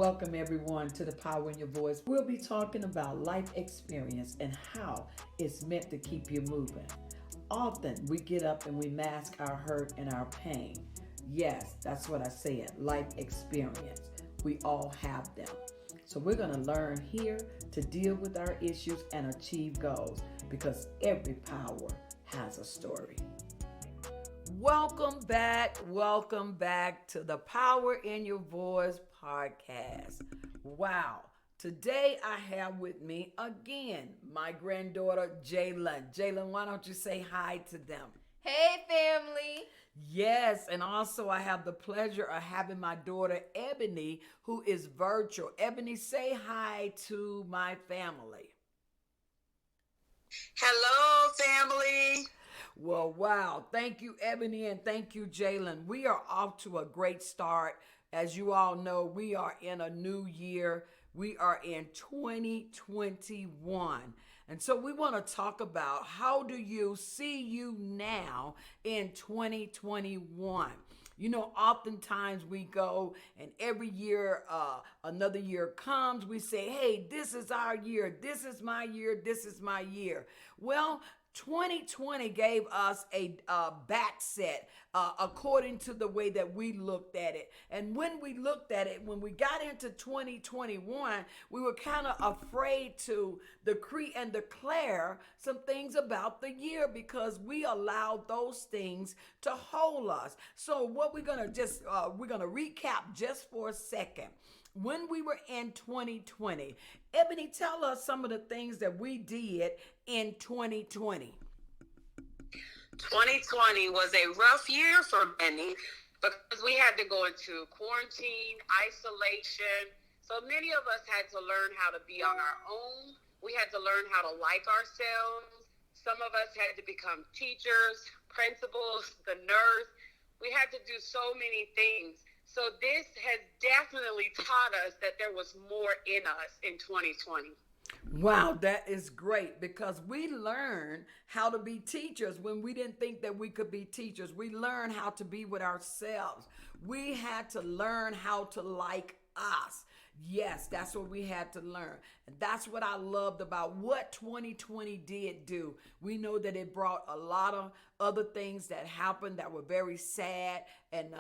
Welcome everyone to the Power in Your Voice. We'll be talking about life experience and how it's meant to keep you moving. Often we get up and we mask our hurt and our pain. Yes, that's what I said, life experience. We all have them. So we're going to learn here to deal with our issues and achieve goals because every power has a story. Welcome back to the Power in Your Voice podcast. Wow. Today I have with me again my granddaughter Jalen. Jalen, why don't you say hi to them? Hey family. Yes, and also I have the pleasure of having my daughter Ebony, who is virtual. Ebony, say hi to my family. Hello, family. Well, wow. Thank you, Ebony, and thank you, Jalen. We are off to a great start. As you all know, we are in a new year. We are in 2021. And so we want to talk about how do you see you now in 2021? You know, oftentimes we go and every year, another year comes, we say, hey, this is our year. This is my year. This is my year. Well, 2020 gave us a back set according to the way that we looked at it. And when we looked at it, when we got into 2021, we were kind of afraid to decree and declare some things about the year because we allowed those things to hold us. So what we're going to recap just for a second. When we were in 2020, Ebony, tell us some of the things that we did in 2020. 2020 was a rough year for many because we had to go into quarantine, isolation. So many of us had to learn how to be on our own. We had to learn how to like ourselves. Some of us had to become teachers, principals, the nurse. We had to do so many things. So this has definitely taught us that there was more in us in 2020. Wow, that is great because we learned how to be teachers when we didn't think that we could be teachers. We learned how to be with ourselves. We had to learn how to like us. Yes, that's what we had to learn. And that's what I loved about what 2020 did do. We know that it brought a lot of other things that happened that were very sad. And,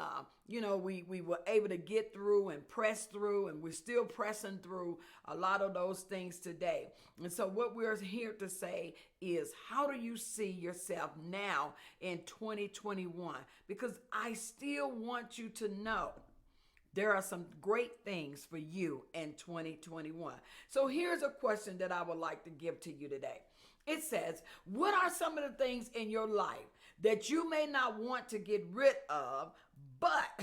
we were able to get through and press through, and we're still pressing through a lot of those things today. And so what we're here to say is, how do you see yourself now in 2021? Because I still want you to know there are some great things for you in 2021. So here's a question that I would like to give to you today. It says, what are some of the things in your life that you may not want to get rid of, but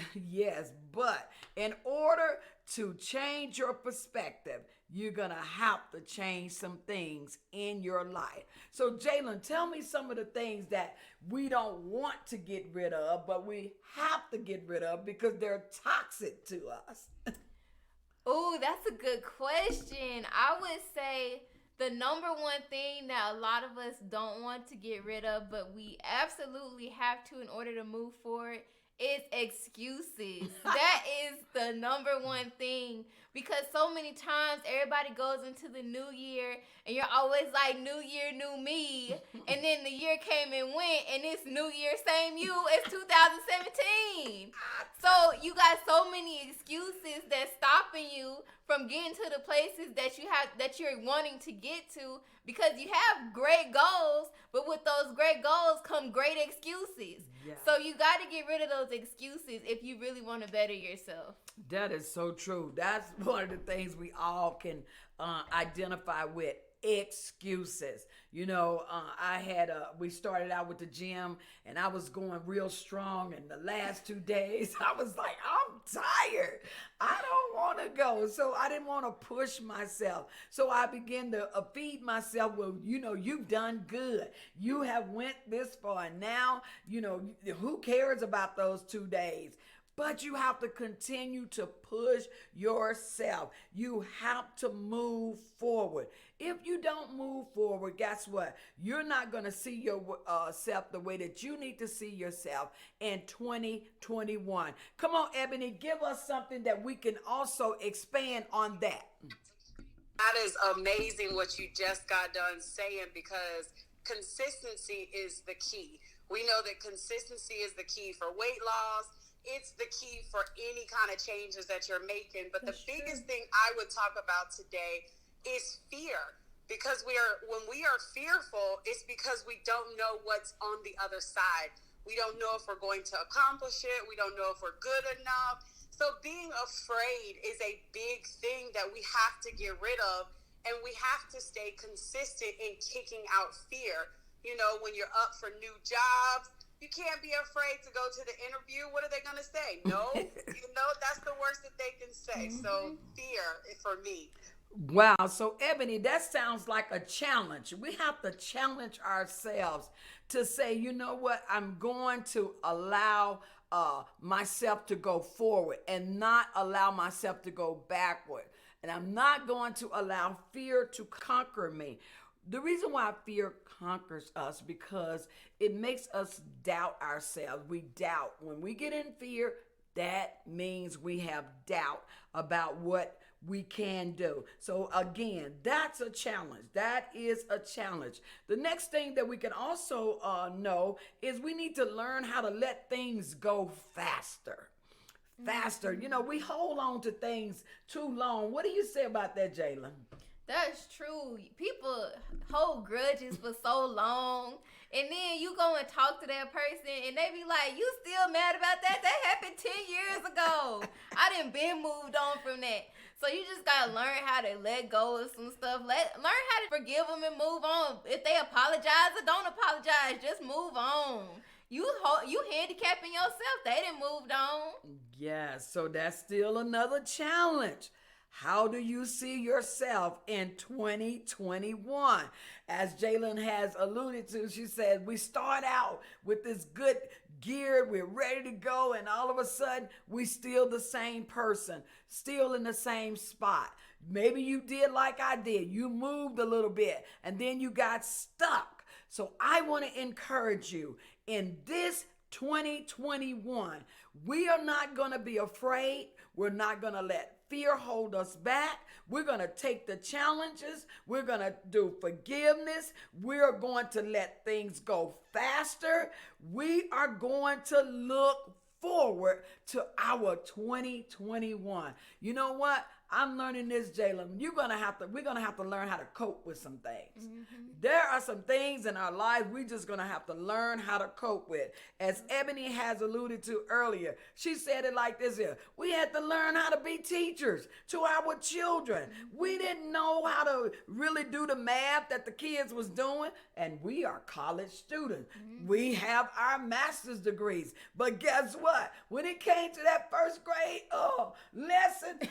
in order to change your perspective, you're going to have to change some things in your life. So Jalen, tell me some of the things that we don't want to get rid of, but we have to get rid of because they're toxic to us. Oh, that's a good question. I would say the number one thing that a lot of us don't want to get rid of, but we absolutely have to in order to move forward, is excuses. That is the number one thing because so many times everybody goes into the new year and you're always like, new year, new me. And then the year came and went and it's new year, same you as 2017. So you got so many excuses that's stopping you from getting to the places that you're wanting to get to because you have great goals, but with those great goals come great excuses. Yeah. So you got to get rid of those excuses if you really want to better yourself. That is so true. That's one of the things we all can identify with. Excuses. You know, we started out with the gym and I was going real strong, and the last 2 days I was like, I'm tired. I don't want to go. So I didn't want to push myself. So I began to feed myself. Well, you've done good. You have went this far. And now, who cares about those 2 days? but you have to continue to push yourself. You have to move forward. If you don't move forward, guess what? You're not going to see yourself the way that you need to see yourself in 2021. Come on, Ebony, give us something that we can also expand on that. That is amazing what you just got done saying, because consistency is the key. We know that consistency is the key for weight loss. It's the key for any kind of changes that you're making. But That's the biggest thing I would talk about today is fear. Because when we are fearful, it's because we don't know what's on the other side. We don't know if we're going to accomplish it. We don't know if we're good enough. So being afraid is a big thing that we have to get rid of, and we have to stay consistent in kicking out fear. You know, when you're up for new jobs, you can't be afraid to go to the interview. What are they going to say? No, that's the worst that they can say. So fear for me. Wow. So, Ebony, that sounds like a challenge. We have to challenge ourselves to say, you know what, I'm going to allow myself to go forward and not allow myself to go backward. And I'm not going to allow fear to conquer me. The reason why fear conquers us, because it makes us doubt ourselves. We doubt. When we get in fear, that means we have doubt about what we can do. So again, that's a challenge. That is a challenge. The next thing that we can also know is we need to learn how to let things go faster. Faster. You know, we hold on to things too long. What do you say about that, Jalen? That's true. People hold grudges for so long, and then you go and talk to that person, and they be like, you still mad about that? That happened 10 years ago. I done been moved on from that. So you just got to learn how to let go of some stuff. Learn how to forgive them and move on. If they apologize or don't apologize, just move on. You handicapping yourself. They done moved on. Yeah, so that's still another challenge. How do you see yourself in 2021? As Jalen has alluded to, she said, we start out with this good gear, we're ready to go, and all of a sudden, we still the same person, still in the same spot. Maybe you did like I did. You moved a little bit, and then you got stuck. So I want to encourage you in this 2021, we are not going to be afraid. We're not going to let fear hold us back. We're going to take the challenges. We're going to do forgiveness. We're going to let things go faster. We are going to look forward to our 2021. You know what? I'm learning this, Jalen. We're gonna have to learn how to cope with some things. There are some things in our life we just gonna have to learn how to cope with. As Ebony has alluded to earlier, she said it like this here. We had to learn how to be teachers to our children. We didn't know how to really do the math that the kids was doing, and we are college students. We have our master's degrees. But guess what? When it came to that first grade lesson,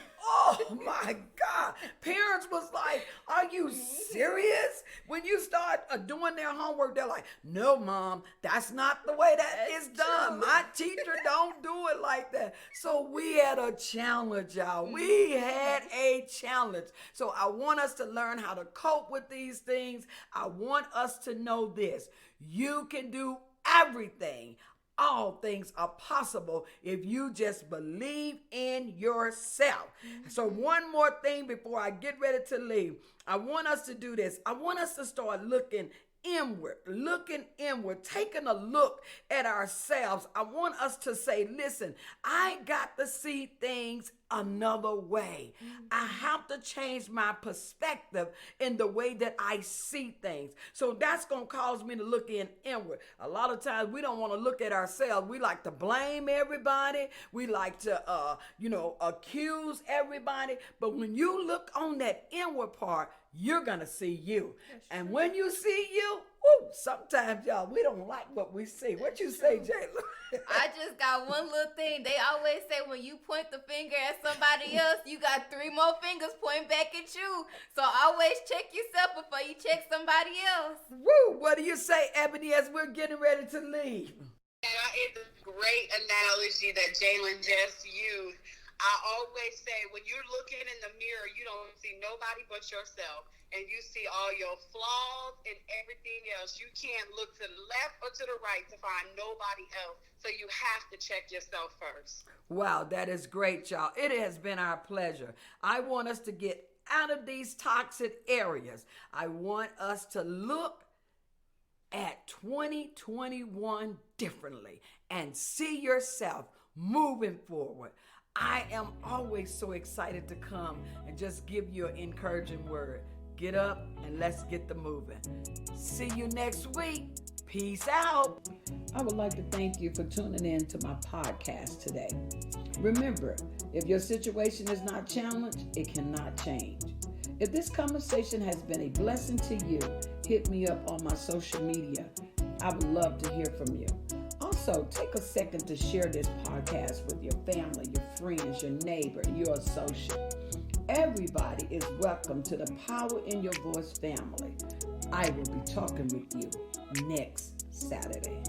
my God, parents was like, are you serious? When you start doing their homework, they're like, no, Mom, that's not the way that is done. My teacher don't do it like that. So we had a challenge, y'all. We had a challenge. So I want us to learn how to cope with these things. I want us to know this. You can do everything. All things are possible if you just believe in yourself. So one more thing before I get ready to leave. I want us to do this. I want us to start looking inward, taking a look at ourselves. I want us to say, listen, I got to see things another way. I have to change my perspective in the way that I see things. So that's going to cause me to look inward. A lot of times we don't want to look at ourselves. We like to blame everybody. We like to, accuse everybody. But when you look on that inward part, you're going to see you. And when you see you, sometimes, y'all, we don't like what we see. What you say, Jayla? I just got one little thing. They always say when you point the finger at somebody else, you got 3 more fingers pointing back at you. So always check yourself before you check somebody else. Woo! What do you say, Ebony, as we're getting ready to leave? And I it's a great analogy that Jalen just used. I always say, when you're looking in the mirror, you don't see nobody but yourself. And you see all your flaws and everything else. You can't look to the left or to the right to find nobody else. So you have to check yourself first. Wow, that is great, y'all. It has been our pleasure. I want us to get out of these toxic areas. I want us to look at 2021 differently and see yourself moving forward. I am always so excited to come and just give you an encouraging word. Get up and let's get the moving. See you next week. Peace out. I would like to thank you for tuning in to my podcast today. Remember, if your situation is not challenged, it cannot change. If this conversation has been a blessing to you, hit me up on my social media. I would love to hear from you. Also, take a second to share this podcast with your family, your friends, your neighbor, your associate. Everybody is welcome to the Power in Your Voice family. I will be talking with you next Saturday.